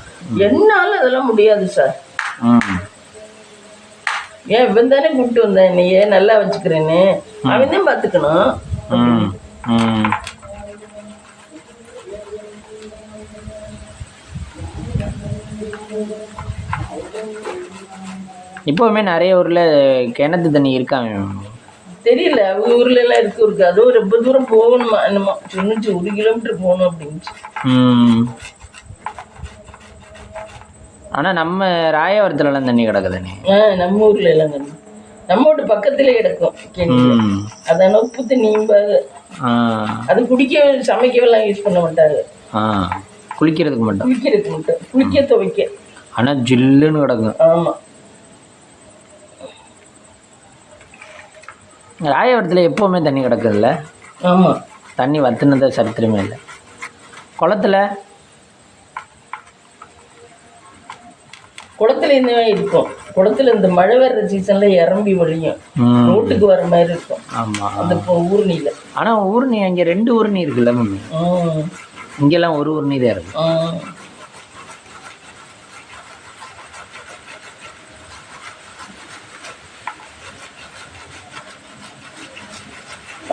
என்னால அதெல்லாம் முடியாது சார். ஏன் இவன் தானே கூப்பிட்டு வந்தேன் என்னையே நல்லா வச்சுக்கிறேன்னு, அவன் தான் பார்த்துக்கணும். இப்போவுமே நிறைய ஊரில் கிணத்து தண்ணி இருக்காங்க. தெரியல, அவங்க ஊர்ல எல்லாம் இருக்கு. அதுவும் ரொம்ப தூரம் போகணுமா என்னமோ சொன்னிச்சு, 1 கிலோமீட்டர் போகணும் அப்படின்ச்சு. ஆனால் நம்ம ராயவரத்துலலாம் தண்ணி கிடக்குதுண்ணே. நம்ம ஊர்ல எல்லாம் தண்ணி நம்ம வீட்டு பக்கத்துலேயே கிடக்கும். அதான உப்பு தண்ணியும்பாங்க. அது குடிக்க சமைக்கவெல்லாம் யூஸ் பண்ண மாட்டாங்க. குளிக்கிறதுக்கு மட்டும். குளிக்க துவைக்க. ஆனால் ஜில்லுன்னு கிடக்கும். ஆமாம். ராயவரத்தில் எப்போவுமே தண்ணி கிடக்குதுல்ல. ஆமாம். தண்ணி வத்துனத சரித்திரமே இல்லை. குளத்துல இந்த இருக்கும். குளத்துல இந்த மழை வர்ற சீசன்ல இறம்பி வழியும் ரோட்டுக்கு வர மாதிரி இருக்கும். ஆமாம். அந்த ஊர்னியில். ஆனால் ஊர்னி அங்கே 2 ஊர்னி இருக்குல்ல மம்மி? இங்கெல்லாம் ஒரு ஊர்னி தான் இருக்கு.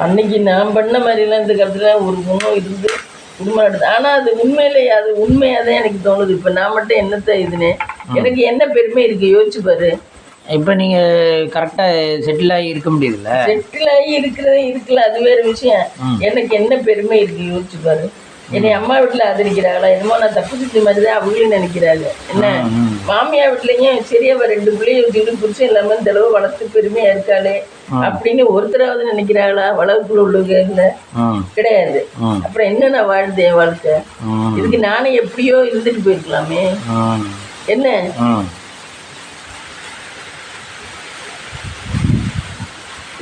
அன்னைக்கு நான் பண்ண மாதிரிலாம் இந்த காலத்துல ஒரு பொண்ணும் இருந்து குடும்பம் நடக்குது. ஆனால் அது உண்மையிலேயே அது உண்மையாக தான் எனக்கு தோணுது. இப்போ நான் மட்டும் என்னத்தை இதுன்னு எனக்கு என்ன பெருமை இருக்குது யோசிச்சு பாரு. இப்போ நீங்கள் கரெக்டாக செட்டில் ஆகி இருக்க முடியுதுல்ல? செட்டில் ஆகி இருக்குல்ல, அது வேறு விஷயம். எனக்கு என்ன பெருமை இருக்குது யோசிச்சு பாரு. என்னை அம்மா வீட்டில் ஆதரிக்கிறாங்களா என்னமோ நான் தப்பு செஞ்ச மாதிரி தான் அவங்களும் நினைக்கிறாங்க. என்ன மாமியா வீட்லையும் சரியா 2 பிள்ளைய வச்சுக்கிட்டு புருஷன் இல்லாமல் இந்த அளவு வளர்த்து பெருமையாக இருக்காளே அப்படின்னு ஒருத்தராவது நினைக்கிறாங்களா? வளர்ப்புல உள்ளவங்க இல்லை, கிடையாது. அப்புறம் என்ன நான் வாழ்ந்தேன் வாழ்க்கை. இதுக்கு நானே எப்படியோ இருந்துட்டு போயிருக்கலாமே. என்ன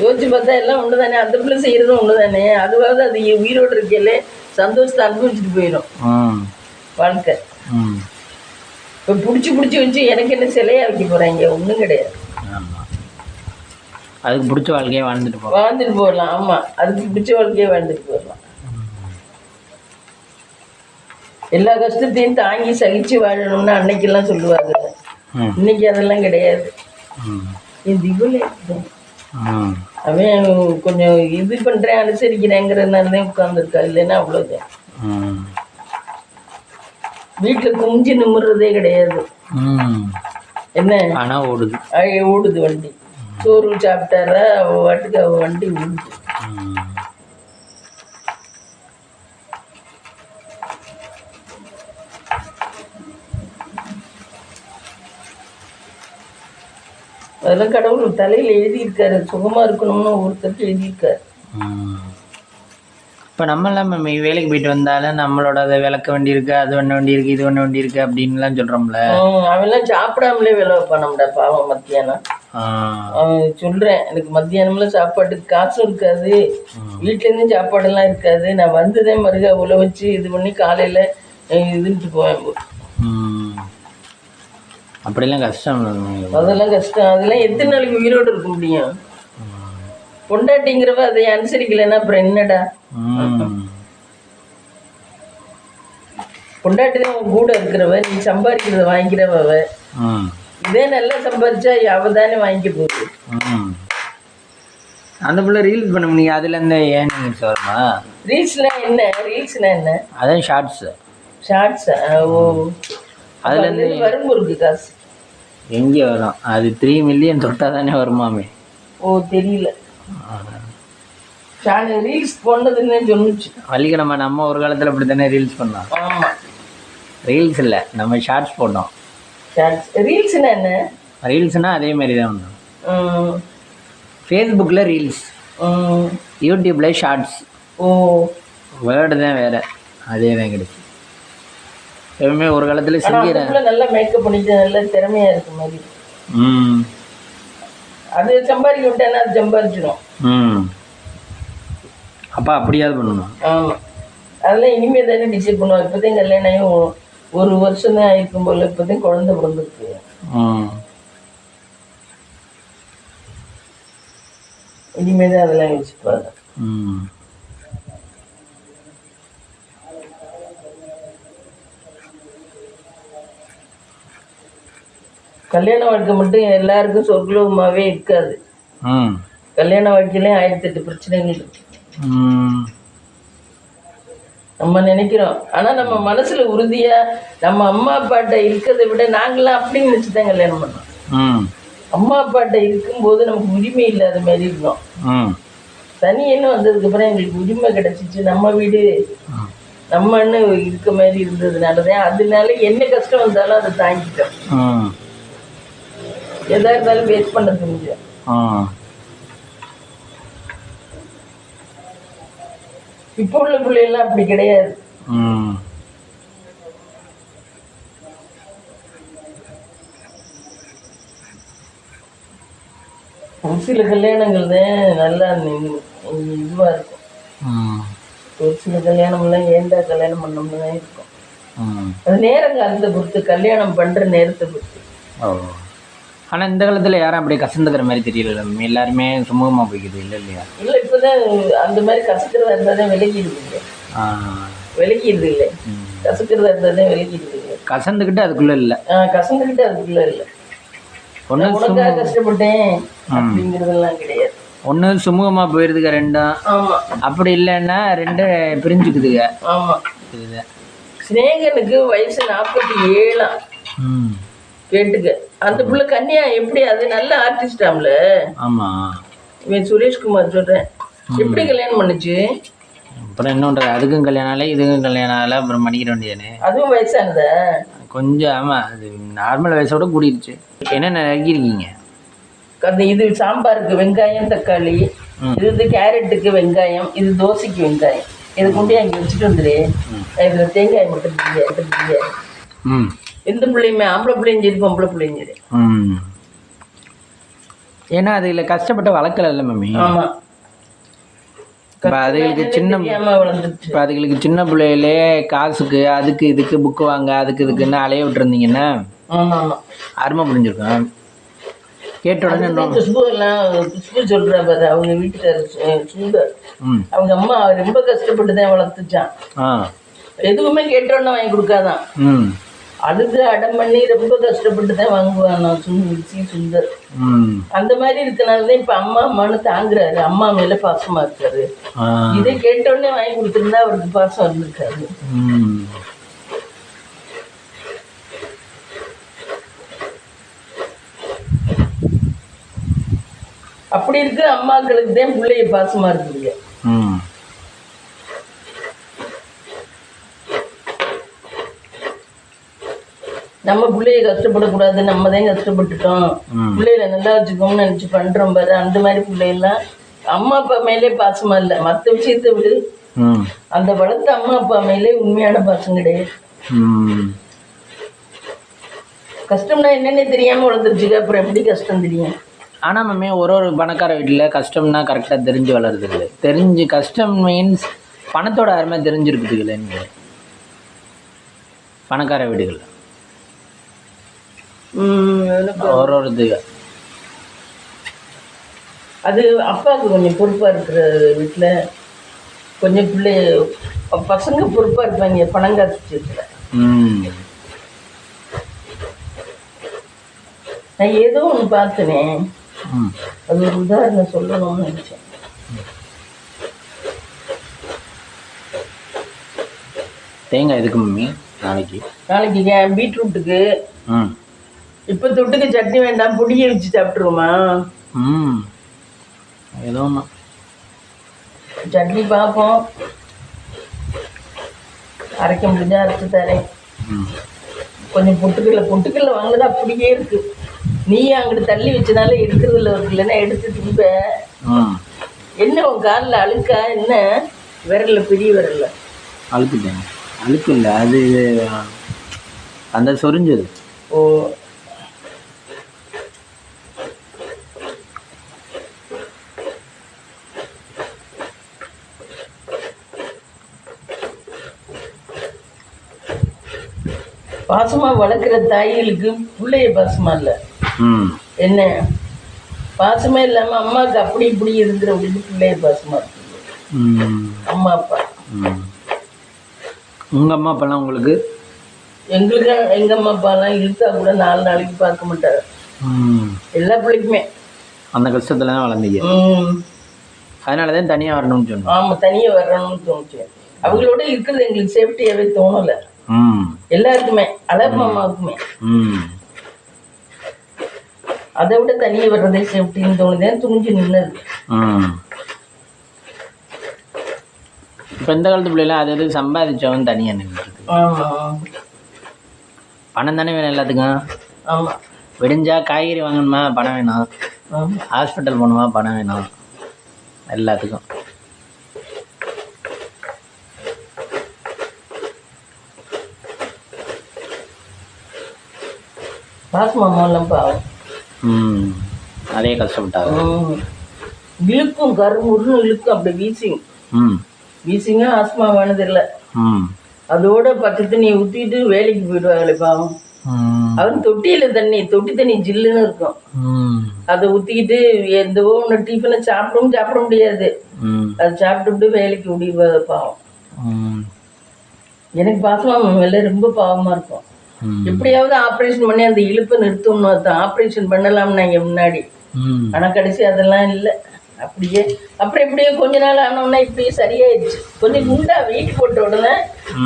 யோசிச்சு பார்த்தா எல்லாம் ஒன்று தானே. அந்த பிள்ளை செய்யறதும் ஒன்று தானே. அதுவாவது அது உயிரோடு இருக்கலே சந்தோஷத்தை அனுபவிச்சுட்டு போயிடும் வாழ்க்கை. இப்போ பிடிச்சி வச்சு எனக்கு என்ன சிலையா வைக்க போறாங்க? ஒன்றும் கிடையாது. அதுக்கு பிடிச்ச வாழ்க்கையே வாழ்ந்துட்டு போகலாம். ஆமாம், அதுக்கு பிடிச்ச வாழ்க்கையே வாழ்ந்துட்டு போகலாம். எல்லா கஷ்டத்தையும் தாங்கி சகிச்சு வாழணும்னு அன்னைக்கெல்லாம் சொல்லுவாங்க. இன்னைக்கு அதெல்லாம் கிடையாது. என் திகுலே அவன் கொஞ்சம் இது பண்ணுறேன் அனுசரிக்கிறேங்கிறதுனால தான் உட்காந்துருக்கா. இல்லைன்னா அவ்வளோதான். வீட்டில் குமிஞ்சு நிமிடுறதே கிடையாது. என்ன ஆனால் ஓடுது வண்டி. சோறு சாப்பிட்டாரா வாட்டுக்கு அவ வண்டி ஓடுது. அதெல்லாம் கடவுள் தலையில் எழுதியிருக்காரு. சுகமாக இருக்கணும்னு ஒருத்தருக்கு எழுதியிருக்காரு. இப்போ நம்மளாம் வேலைக்கு போயிட்டு வந்தாலும் நம்மளோட அதை விளக்க வேண்டி இருக்கு, அது பண்ண வேண்டி இருக்கு, இது பண்ண வேண்டி இருக்கு அப்படின்லாம் சொல்கிறோம்ல. அவெல்லாம் சாப்பிடாமலே வேலை வைப்பானோம்டா பாவம். மத்தியானம் சொல்கிறேன், எனக்கு மத்தியானம்லாம் சாப்பாட்டுக்கு காசும் இருக்காது, வீட்டிலேருந்து சாப்பாடெல்லாம் இருக்காது. நான் வந்ததே மருகா உழை வச்சு இது பண்ணி காலையில் இதுன்ட்டு போவேன். அப்படிலாம் கஷ்டம். அதெல்லாம் கஷ்டம். அதெல்லாம் எத்தனை நாளைக்கு உயிரோடு இருக்க முடியும்? பொண்டாட்டிங்கிறவ அதை அனுசரிக்கலைன்னா அப்புறம் என்னடா? பொண்டாட்டி தான் உன் கூட இருக்கிறவ, நீ சம்பாதிக்கிறத வாங்கிக்கிறவ. இதே நல்லா சம்பாதிச்சா அவ தானே வாங்கிக்க போகுது. அந்த பிள்ளை ரீல்ஸ் பண்ண முடியும். அதுல இருந்து ஏன் சொல்லுமா? ரீல்ஸ்னா என்ன? அதான் ஷார்ட்ஸா? ஓ, அதுல இருந்து வரும் இருக்கு காசு. எங்கே வரும்? அது 3 மில்லியன் தொட்டா தானே வருமாமே. ஓ, தெரியல. ரீல்ஸ் போனதுன்னு சொன்னிச்சு. வலிக்கணுமா? நம்ம ஒரு காலத்தில் அப்படி தானே ரீல்ஸ் பண்ணோம். ஆமாம், ரீல்ஸ் இல்லை, நம்ம ஷார்ட்ஸ் போட்டோம். ரீல்ஸ்னா என்ன? ரீல்ஸ்னா அதே மாதிரி தான் ஒன்று. ஃபேஸ்புக்கில் ரீல்ஸ், யூடியூப்பில் ஷார்ட்ஸ். ஓ, வேர்டு தான் வேறு, அதே தான் கிடைச்சி. எப்பவுமே ஒரு காலத்தில் சிங்கிற நல்லா மேக்கப் பண்ணிட்டு நல்ல திறமையாக இருக்க மாதிரி. அது சம்பாதிக்க விட்டேன்னா அது சம்பாதிச்சிடும். அப்போ அப்படியாவது பண்ணணும். ஆமாம், அதெல்லாம் இனிமேல் தானே டிசைட் பண்ணுவாங்க. இப்போதையும் கல்யாணம் 1 வருஷம் தான் ஆயிருக்கும் போல. இப்போதையும் குழந்தை பிறந்திருக்கு. இனிமேல் தான் அதெல்லாம் யோசிப்பாங்க. கல்யாண வாழ்க்கை மட்டும் எல்லாருக்கும் சொர்க்கலோகமாகவே இருக்காது. கல்யாண வாழ்க்கையிலையும் 1008 பிரச்சனைகள் இருக்கு. நம்ம நினைக்கிறோம். ஆனால் நம்ம மனசில் உறுதியாக நம்ம அம்மா அப்பாட்ட இருக்கிறத விட நாங்களாம் அப்படின்னு நினச்சி தான் கல்யாணம் பண்ணோம். அம்மா அப்பாட்ட இருக்கும்போது நமக்கு உரிமை இல்லாத மாதிரி இருந்தோம். தனியன்னு வந்ததுக்கப்புறம் எங்களுக்கு உரிமை கிடச்சிச்சு. நம்ம வீடு நம்மன்னு இருக்க மாதிரி இருந்ததுனால தான், அதனால என்ன கஷ்டம் வந்தாலும் அதை தாங்கிட்டோம். எதா இருந்தாலும் வேஸ்ட் பண்ண முடியும். இப்போ உள்ள பிள்ளைகள்லாம் அப்படி கிடையாது. ஒரு சில கல்யாணங்கள் தான் நல்லா இதுவாக இருக்கும். ஒரு சில கல்யாணம்லாம் ஏண்டா கல்யாணம் பண்ணோம்னு தான் இருக்கும். அது நேரம் காலத்தை பொறுத்து, கல்யாணம் பண்ணுற நேரத்தை பொறுத்து. ஆனால் இந்த காலத்தில் யாரும் அப்படி கசந்துக்கிற மாதிரி தெரியல. எல்லாருமே சுமூகமாக போய்க்குது. இல்லை இல்லையா? இல்லை, இப்போ தான் அந்த மாதிரி கசக்கிறதா இருந்தால் தான் விலகிடுது இல்லை. விலகிடுது இல்லை. கசக்கிறதா இருந்தால் தான் விலகிடுது இல்லை. கசந்துக்கிட்டு அதுக்குள்ளே இல்லை. கசந்துக்கிட்டு அதுக்குள்ளே இல்லை. ஒன்று உனக்காக கஷ்டப்பட்டேன் அப்படிங்கிறதெல்லாம் கிடையாது. ஒன்று சுமூகமாக போயிருதுங்க ரெண்டும். ஆமாம். அப்படி இல்லைன்னா ரெண்டு பிரிஞ்சுக்குதுங்க. ஆமாம். சிநேகனுக்கு வயசு 47. கேட்டுக்க. அந்த பிள்ளை கன்னியா எப்படி, அது நல்ல ஆர்டிஸ்டாம்ல. ஆமாம். இவன் சுரேஷ்குமார் சொல்கிறேன். எப்படி கல்யாணம் பண்ணுச்சு? அப்புறம் என்ன பண்ணுறது, அதுக்கும் கல்யாணம் இல்லை இதுக்கும் கல்யாணம் இல்லை. அப்புறம் பண்ணிக்கிற வேண்டியதானே. அதுவும் வயசானதா? கொஞ்சம். ஆமாம், அது நார்மல் வயசோட கூடிருச்சு. என்னென்ன நறுக்கிருக்கீங்க? இது சாம்பாருக்கு வெங்காயம் தக்காளி, இது கேரட்டுக்கு வெங்காயம், இது தோசைக்கு வெங்காயம். இதை கொண்டு அங்கே வச்சுட்டு வந்துடு. இதில் தேங்காய் மட்டும். எந்த பிள்ளையுமே ஆம்பளை பிள்ளையும் சரி பொம்பளை பிள்ளையும் சரி. ஏன்னா அதில் கஷ்டப்பட்டு வளர்க்கல இல்லை மம்மி. ஆமாம். இப்போ அதுகளுக்கு சின்ன பிள்ளையிலே காசுக்கு அதுக்கு இதுக்கு புக்கு வாங்க அதுக்கு இதுக்குன்னு அலைய விட்டுருந்தீங்கன்னா அருமை புரிஞ்சிருக்கும். கேட்ட உடனே குஷ்பு சொல்றா பாரு, அவங்க வீட்டுக்காரர் சுந்தர், அவங்க அம்மா ரொம்ப கஷ்டப்பட்டு தான் வளர்த்துச்சான். எதுவுமே கேட்டோன்னு வாங்கி கொடுக்காதான். அழுது அடம் பண்ணி ரொம்ப கஷ்டப்பட்டு தான் வாங்குவான் சுந்தர். அந்த மாதிரி இருக்கனாலதான் இப்ப அம்மா அம்மானு தாங்குறாரு. அம்மா மேல பாசமா இருக்காரு. இதை கேட்டோடனே வாங்கி கொடுத்துருந்தா அவருக்கு பாசம் இருந்திருக்காரு. அப்படி இருக்கு அம்மாக்களுக்கு தான் பிள்ளைய பாசமா இருக்குதுங்க. நம்ம பிள்ளைய கஷ்டப்படக்கூடாது, நம்ம தான் கஷ்டப்பட்டுட்டோம், பிள்ளைகளை நல்லா வச்சுக்கோம்னு நினைச்சு பண்றோம் பாரு. அந்த மாதிரி பிள்ளைகள்லாம் அம்மா அப்பா மேலே பாசமா இல்லை. மற்ற விஷயத்தை விடு, அந்த வளர்த்த அம்மா அப்பா மேலே உண்மையான பாசம் கிடையாது. கஷ்டம்னா என்னன்னே தெரியாம வளர்ந்துருச்சுக்க, அப்புறம் எப்படி கஷ்டம் தெரியும்? ஆனால் மம்மி ஒரு பணக்கார வீட்டில் கஷ்டம்னா கரெக்டாக தெரிஞ்சு வளருது இல்லை. தெரிஞ்சு கஷ்டம் மீன்ஸ் பணத்தோட அருமை தெரிஞ்சிருக்குது இல்லைன்னு பணக்கார வீடுகளில் ஒரு இது. அது அப்பாவுக்கு கொஞ்சம் பொறுப்பாக இருக்கிற வீட்டில் கொஞ்சம் பசங்க பொறுப்பாக இருப்பாங்க பணம் காசு விஷயத்தில். நான் ஏதோ ஒன்று பார்த்தனே, அது ஒரு உதாரணம் சொல்லணும்னு நினைச்சேன். தேங்காய் எதுக்கு மம்மி? நாளைக்கு பீட்ரூட்டுக்கு. இப்போ தொட்டுக்கு சட்னி வேண்டாம், பொடியை வச்சு சாப்பிட்ருவோமா? ஏதோ ஒன்று சட்னி பார்ப்போம், அரைக்க முடிஞ்சா அரைச்சி தரேன். கொஞ்சம் பொட்டுக்கல்ல வாங்கினது அப்படியே இருக்கு. நீ அங்கிட்டு தள்ளி வச்சனால எடுக்கிறதுல இருக்கு, இல்லைன்னா எடுத்து திரும்ப. என்ன உன் காலில் அழுக்கா என்ன? விரல்ல பெரிய விரல்ல அழுக்குட்டேன். அழுக்கு இல்லை, அது அந்த சொரிஞ்சது. ஓ, பாசமா வளர்க்குற தாய்களுக்கு பிள்ளைய பாசமா இல்லை. என்ன பாசமே இல்லாம அம்மாவுக்கு அப்படி இப்படி இருக்கிறவங்களுக்கு பிள்ளைய பாசமா இருக்கு. அம்மா அப்பா. உங்க அம்மா அப்பாலாம் உங்களுக்கு? எங்களுக்கு எங்க அம்மா அப்பாலாம் இழுத்தா கூட 4 நாளைக்கு பார்க்க மாட்டாரு. எல்லா பிள்ளைக்குமே அந்த கஷ்டத்துல தான் வளர்ந்தீங்க. அதனாலதான் தனியா வரணும்னு சொன்னோம். ஆமா, தனியா வரணும்னு தோணுச்சு. அவங்களோட இருக்கிறது எங்களுக்கு சேஃப்டியாவே தோணல. எல்லாருக்குமே, அழகு மாமாவுக்குமே அதை விட தனியே வர்றதே சேஃப்டின்னு தோணுதேன்னு துணிஞ்சு நின்னது. இப்போ இந்த காலத்து பிள்ளைலாம் அது எது சம்பாதிச்சவன் தனியாக நின்றுருக்கு. பணம் தானே வேணும் எல்லாத்துக்கும். ஆமாம், விடிஞ்சா காய்கறி வாங்கணுமா பணம் வேணும், ஹாஸ்பிட்டல் போகணுமா பணம் வேணும், எல்லாத்துக்கும். மாமாவெல்லாம் பாவம் அதே கஷ்டப்பட்டாங்க. இழுக்கும் கருமுருன்னு இழுக்கும், அப்படி வீசிங்க ஆஸ்மா வேணுது இல்லை. அதோட பச்சை தண்ணி ஊற்றிட்டு வேலைக்கு போயிடுவாங்களே பாவம். அவன் தொட்டியில் தொட்டி தண்ணி ஜில்லுன்னு இருக்கும், அதை ஊற்றிக்கிட்டு எந்த ஒன்று டிஃபனை சாப்பிட முடியாது. அதை சாப்பிட்டுட்டு வேலைக்கு ஓடிடுவாங்க பாவம். எனக்கு பாசமா மேலே ரொம்ப பாவமாக இருக்கும். எப்படியாவது ஆப்ரேஷன் பண்ணி அந்த இழுப்பை நிறுத்தணும்னு அர்த்தம். ஆப்ரேஷன் பண்ணலாம்னா இங்கே முன்னாடி, ஆனால் கடைசி அதெல்லாம் இல்லை. அப்படியே அப்புறம் எப்படியோ கொஞ்ச நாள் ஆனோன்னா இப்படியே சரியாயிடுச்சு. கொஞ்சம் குண்டா வெயிட் போட்ட உடனே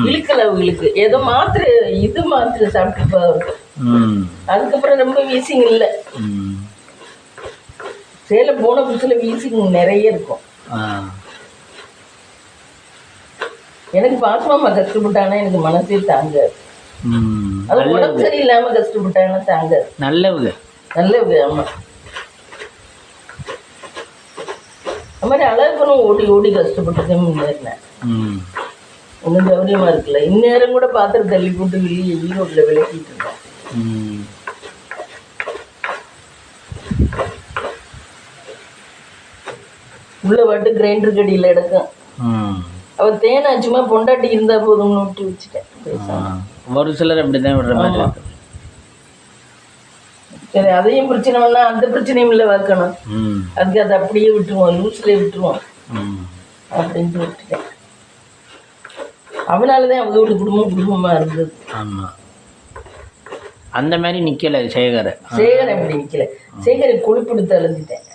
இழுக்கல அவங்களுக்கு. ஏதோ மாத்திரை சாப்பிட்டு அதுக்கப்புறம் ரொம்ப வீசிங் இல்லை. சேலம் போன புதுசுல வீசிங் நிறைய இருக்கும். எனக்கு பாசமா கஷ்டப்பட்டானா எனக்கு மனசே தாங்காது. அது உடம்பு சரியில்லாம கஷ்டப்பட்டாங்கன்னா தாங்காது. நல்லது. ஆமா, அது மாதிரி அழகனும் ஓடி ஓடி கஷ்டப்பட்டுட்டே முன்னேறினேன். ஒன்றும் சௌரியமா இருக்குல்ல. இந்நேரம் கூட பாத்திரம் தள்ளி போட்டு வெளியே ஈரோட்டில் விளக்கிட்டு இருந்தேன். உள்ள வாட்டு கிரைண்டர் கடியில் எடுக்கும். அவள் தேனாச்சுமா பொண்டாட்டி இருந்தா போதும்னு விட்டு வச்சுட்டேன். ஒரு சிலர் அப்படிதான் விடுற மாதிரி. சரி, அதையும் பிரச்சனை பண்ணா அந்த பிரச்சனையும் இல்லை வைக்கணும். அதுக்கு அதை அப்படியே விட்டுருவோம், லூஸ்லேயே விட்டுருவோம் அப்படின்ட்டு விட்டுட்டேன். அவனாலதான் அவங்க வீட்டு குடும்பமா இருந்தது. ஆமா, அந்த மாதிரி நிக்கல சேகர் எப்படி நிக்கல. சேகரை கொழுப்படுத்து அழுந்துட்டேன்.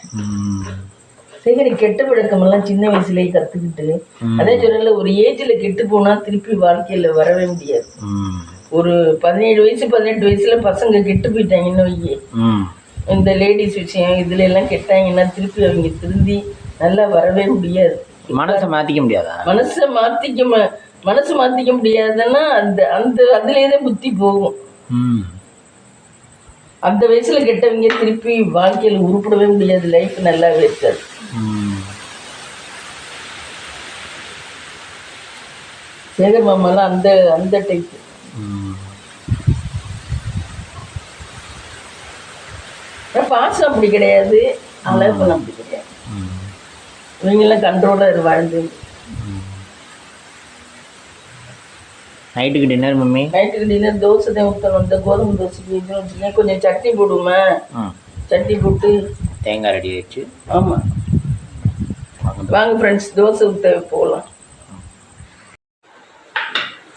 சேகரி கெட்ட பழக்கமெல்லாம் சின்ன வயசுலயே கற்றுக்கிட்டு, அதே சொன்னால ஒரு ஏஜில் கெட்டு போனால் திருப்பி வாழ்க்கையில் வரவே முடியாது. ஒரு 17 வயசு 18 வயசுல பசங்க கெட்டு போயிட்டாங்கன்னு வையே, இந்த லேடிஸ் விஷயம் இதுல எல்லாம் கெட்டாங்கன்னா திருப்பி அவங்க திருந்தி நல்லா வரவே முடியாது. மனசை மாற்றிக்க முடியாதா? மனசு மாற்றிக்க முடியாதுன்னா அதுலேயே புத்தி போகும். அந்த வயசுல கெட்டவங்க திருப்பி வாழ்க்கையில் உருப்படவே முடியாது. லைஃப் நல்லாவே இருக்காது. சேகர் மாமாலாம் அந்த டைப். பாசம் அப்படி கிடையாது, அழகு அப்படி கிடையாது. இவங்கெல்லாம் கண்ட்ரோலாக வாழ்ந்து. நைட்டுக்கு டின்னர் மம்மி? நைட்டுக்கு டின்னர் தோசை தான் ஊற்றணும். இந்த கோதுமை தோசைக்கு இதுன்னு வச்சுக்கேன். கொஞ்சம் சட்னி போடுமா, சட்னி போட்டு தேங்காய் ரெடி ஆயிடுச்சு. ஆமாம், வாங்க ஃப்ரெண்ட்ஸ் தோசை ஊற்ற போகலாம்.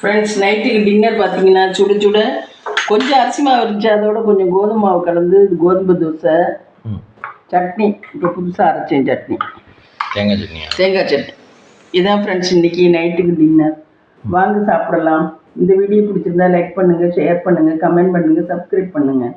ஃப்ரெண்ட்ஸ் நைட்டுக்கு டின்னர் பார்த்தீங்கன்னா சுட சுட கொஞ்சம் அரிசி மாவு இருந்துச்சு, அதோட கொஞ்சம் கோதுமை மாவு கலந்து கோதுமை தோசை, சட்னி இப்போ புதுசாக அரைச்சேன் சட்னி, தேங்காய் சட்னி. இதான் ஃப்ரெண்ட்ஸ் இன்றைக்கி நைட்டுக்கு டின்னர். வாங்க சாப்பிடலாம். இந்த வீடியோ பிடிச்சிருந்தா லைக் பண்ணுங்கள், ஷேர் பண்ணுங்கள், கமெண்ட் பண்ணுங்கள், சப்ஸ்கிரைப் பண்ணுங்கள்.